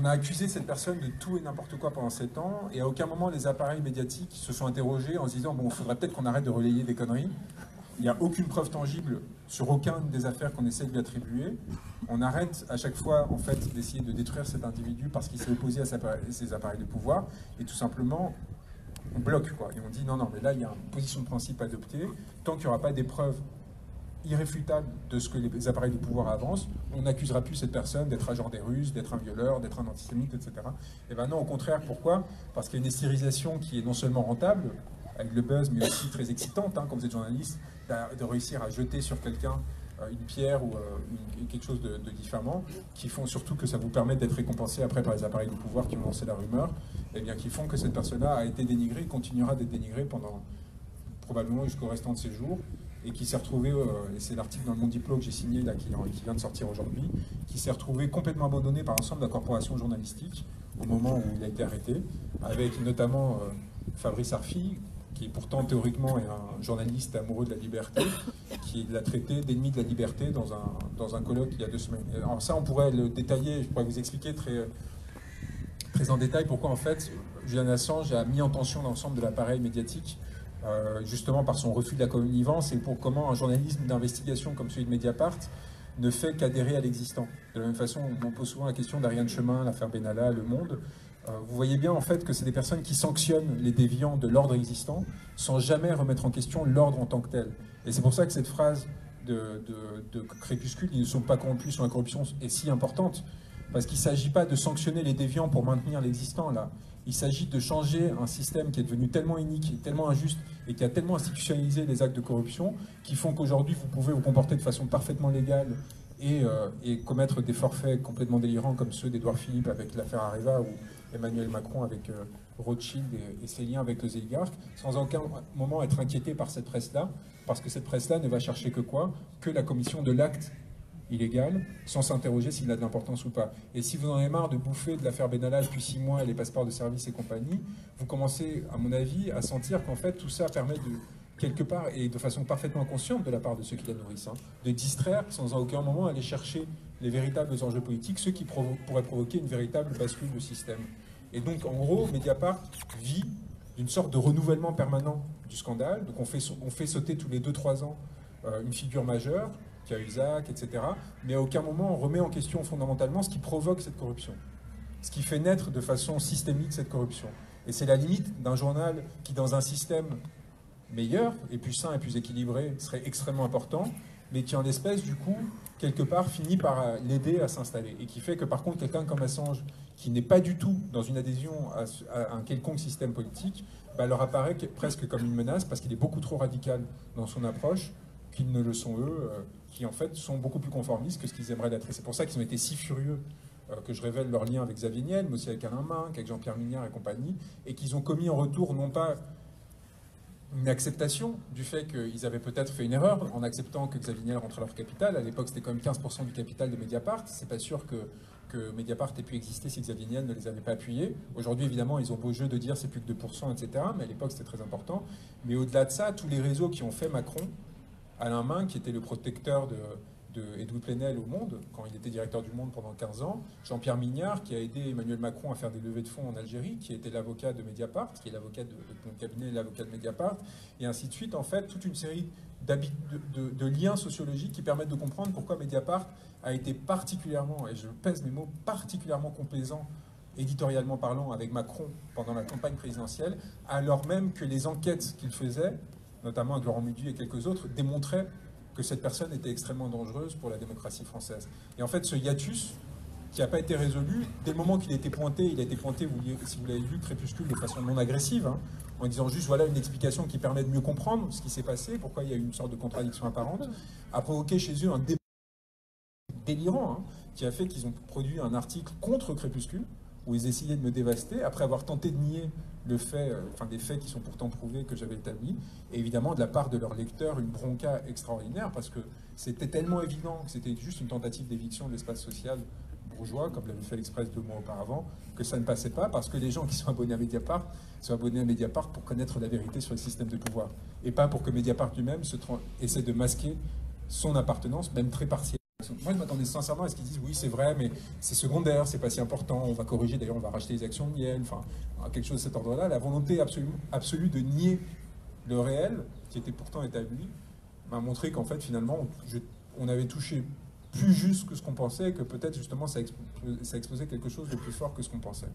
On a accusé cette personne de tout et n'importe quoi pendant 7 ans, et à aucun moment les appareils médiatiques se sont interrogés en se disant « bon, il faudrait peut-être qu'on arrête de relayer des conneries ». Il n'y a aucune preuve tangible sur aucune des affaires qu'on essaie de lui attribuer. On arrête à chaque fois en fait, d'essayer de détruire cet individu parce qu'il s'est opposé à ses appareils de pouvoir, et tout simplement on bloque, quoi. Et on dit non, non, mais là il y a une position de principe à adopter. Tant qu'il n'y aura pas des preuves irréfutable de ce que les appareils de pouvoir avancent, on n'accusera plus cette personne d'être agent des Russes, d'être un violeur, d'être un antisémite, etc. Et ben non, au contraire, pourquoi? Parce qu'il y a une estérisation qui est non seulement rentable, avec le buzz, mais aussi très excitante, hein, quand vous êtes journaliste, de réussir à jeter sur quelqu'un une pierre ou quelque chose de diffamant, qui font surtout que ça vous permet d'être récompensé après par les appareils de pouvoir qui ont lancé la rumeur, et bien qui font que cette personne-là a été dénigrée, continuera d'être dénigrée pendant probablement jusqu'au restant de ses jours, et qui s'est retrouvé, et c'est l'article dans le Mon Diplo que j'ai signé là, qui vient de sortir aujourd'hui, qui s'est retrouvé complètement abandonné par l'ensemble de la corporation journalistique au moment où il a été arrêté, avec notamment Fabrice Arfi, qui pourtant théoriquement est un journaliste amoureux de la liberté, qui l'a traité d'ennemi de la liberté dans un colloque il y a 2 semaines. Alors ça, on pourrait le détailler, je pourrais vous expliquer très en détail pourquoi en fait Julian Assange a mis en tension l'ensemble de l'appareil médiatique, justement par son refus de la connivence, et pour comment un journalisme d'investigation comme celui de Mediapart ne fait qu'adhérer à l'existant. De la même façon, on pose souvent la question d'Ariane Chemin, l'affaire Benalla, Le Monde. Vous voyez bien en fait que c'est des personnes qui sanctionnent les déviants de l'ordre existant sans jamais remettre en question l'ordre en tant que tel. Et c'est pour ça que cette phrase de Crépuscule, ils ne sont pas corrompus sur la corruption, est si importante. Parce qu'il ne s'agit pas de sanctionner les déviants pour maintenir l'existant là. Il s'agit de changer un système qui est devenu tellement inique, tellement injuste et qui a tellement institutionnalisé les actes de corruption qui font qu'aujourd'hui vous pouvez vous comporter de façon parfaitement légale et commettre des forfaits complètement délirants comme ceux d'Édouard Philippe avec l'affaire Areva ou Emmanuel Macron avec Rothschild et ses liens avec les oligarques, sans aucun moment être inquiété par cette presse-là, parce que cette presse-là ne va chercher que quoi? Que la commission de l'acte illégal, sans s'interroger s'il a de l'importance ou pas. Et si vous en avez marre de bouffer de l'affaire Benalla depuis 6 mois, les passeports de service et compagnie, vous commencez, à mon avis, à sentir qu'en fait tout ça permet de, quelque part, et de façon parfaitement consciente de la part de ceux qui la nourrissent, hein, de distraire sans à aucun moment aller chercher les véritables enjeux politiques, ceux qui pourraient provoquer une véritable bascule de système. Et donc, en gros, Mediapart vit d'une sorte de renouvellement permanent du scandale. Donc on fait sauter tous les 2-3 ans une figure majeure, Cahuzac, etc. Mais à aucun moment on remet en question fondamentalement ce qui provoque cette corruption, ce qui fait naître de façon systémique cette corruption. Et c'est la limite d'un journal qui, dans un système meilleur et plus sain et plus équilibré, serait extrêmement important, mais qui en l'espèce, du coup, quelque part, finit par l'aider à s'installer. Et qui fait que, par contre, quelqu'un comme Assange, qui n'est pas du tout dans une adhésion à un quelconque système politique, bah, leur apparaît presque comme une menace, parce qu'il est beaucoup trop radical dans son approche, qu'ils ne le sont eux, qui en fait sont beaucoup plus conformistes que ce qu'ils aimeraient l'être. Et c'est pour ça qu'ils ont été si furieux que je révèle leur lien avec Xavier Niel, mais aussi avec Alain Minc, avec Jean-Pierre Mignard et compagnie, et qu'ils ont commis en retour non pas une acceptation du fait qu'ils avaient peut-être fait une erreur en acceptant que Xavier Niel rentre à leur capital. À l'époque, c'était quand même 15% du capital de Mediapart. C'est pas sûr que Mediapart ait pu exister si Xavier Niel ne les avait pas appuyés. Aujourd'hui, évidemment, ils ont beau jeu de dire c'est plus que 2%, etc. Mais à l'époque, c'était très important. Mais au-delà de ça, tous les réseaux qui ont fait Macron, Alain Minc, qui était le protecteur de Edoui Plenel au Monde, quand il était directeur du Monde pendant 15 ans, Jean-Pierre Mignard, qui a aidé Emmanuel Macron à faire des levées de fonds en Algérie, qui était l'avocat de Mediapart, qui est l'avocat de mon cabinet, l'avocat de Mediapart, et ainsi de suite. En fait, toute une série de liens sociologiques qui permettent de comprendre pourquoi Mediapart a été particulièrement, et je pèse mes mots, particulièrement complaisant, éditorialement parlant, avec Macron pendant la campagne présidentielle, alors même que les enquêtes qu'il faisait, notamment avec Laurent Mauduit et quelques autres, démontraient que cette personne était extrêmement dangereuse pour la démocratie française. Et en fait, ce hiatus, qui n'a pas été résolu, dès le moment qu'il a été pointé, si vous l'avez lu, Crépuscule, de façon non agressive, hein, en disant juste voilà une explication qui permet de mieux comprendre ce qui s'est passé, pourquoi il y a eu une sorte de contradiction apparente, a provoqué chez eux un débat délirant, hein, qui a fait qu'ils ont produit un article contre Crépuscule, où ils essayaient de me dévaster, après avoir tenté de nier le fait, des faits qui sont pourtant prouvés que j'avais établis, et évidemment de la part de leurs lecteurs, une bronca extraordinaire, parce que c'était tellement évident que c'était juste une tentative d'éviction de l'espace social bourgeois, comme l'avait fait l'Express 2 mois auparavant, que ça ne passait pas, parce que les gens qui sont abonnés à Mediapart sont abonnés à Mediapart pour connaître la vérité sur le système de pouvoir, et pas pour que Mediapart lui-même essaie de masquer son appartenance, même très partielle. Moi, je m'attendais sincèrement à ce qu'ils disent oui, c'est vrai, mais c'est secondaire, c'est pas si important, on va corriger, d'ailleurs, on va racheter les actions de Miel, enfin, quelque chose de cet ordre-là. La volonté absolue de nier le réel, qui était pourtant établi, m'a montré qu'en fait, finalement, on avait touché plus juste que ce qu'on pensait, et que peut-être, justement, ça exposait quelque chose de plus fort que ce qu'on pensait.